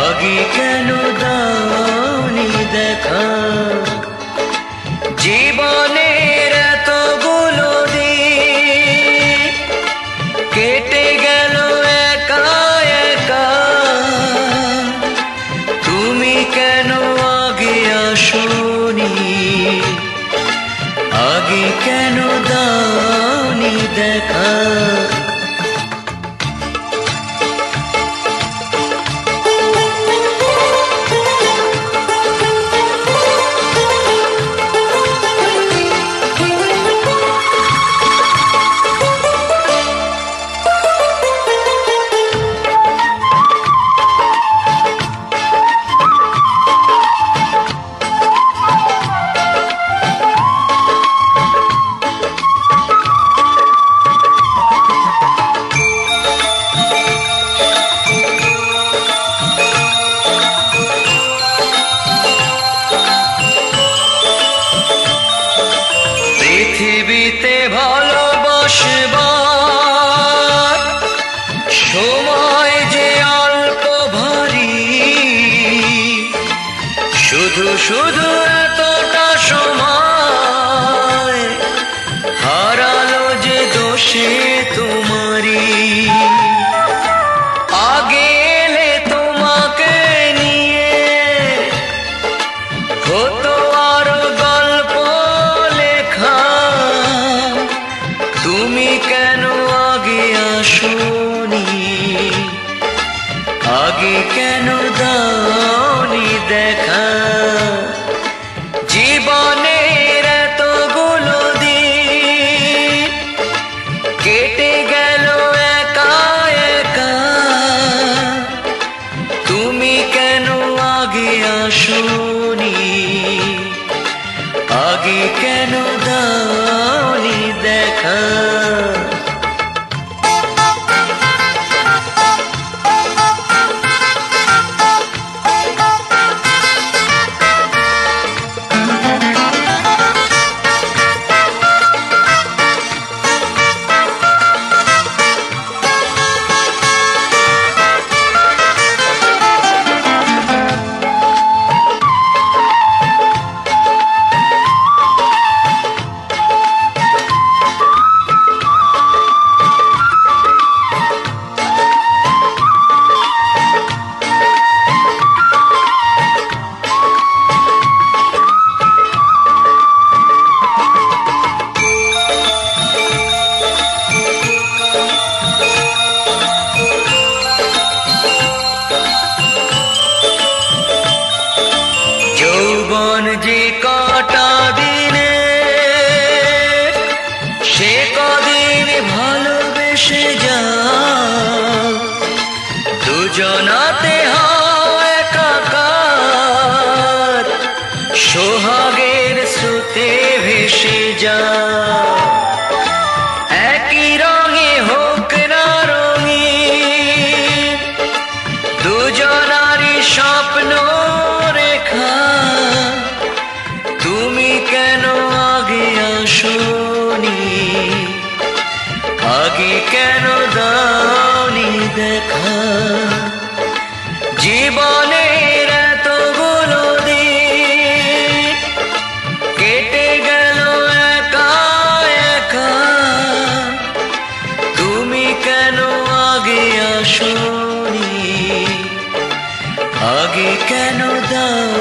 আগে কেন দাওনি দেখা, জীবনের এতগুলো দিন কেটে গেল একা একা, তুমি কেন আগে আসোনি, আগে কেন দাওনি দেখা। পৃথিবীতে ভালোবাসবার সময় যে অল্প ভারী, শুধু শুধু এতটা সময় হারালো যে দোষে তোমারই। আগে এলে তোমাকে নিয়ে হতো আরো গল্প লেখা, তুমি কেন আগে আসোনি, আগে কেন দাওনি দেখা। জীবনের এতগুলো দিন কেটে গেল একা একা, তুমি কেন আগে আসোনি, আগে কেন দাওনি দেখা। যৌবন যে কটা দিনে, সে কদিন ভালোবেসে যাও, দুজনাতে হয় একাকার, সোহাগের স্রোতে ভেসে যাও। একই রঙে হোক না রঙিন, দুজনারই স্বপ্ন রেখা, তুমি কেন আগে আসোনি, আগে কেন দাওনি দেখা। কেন দাও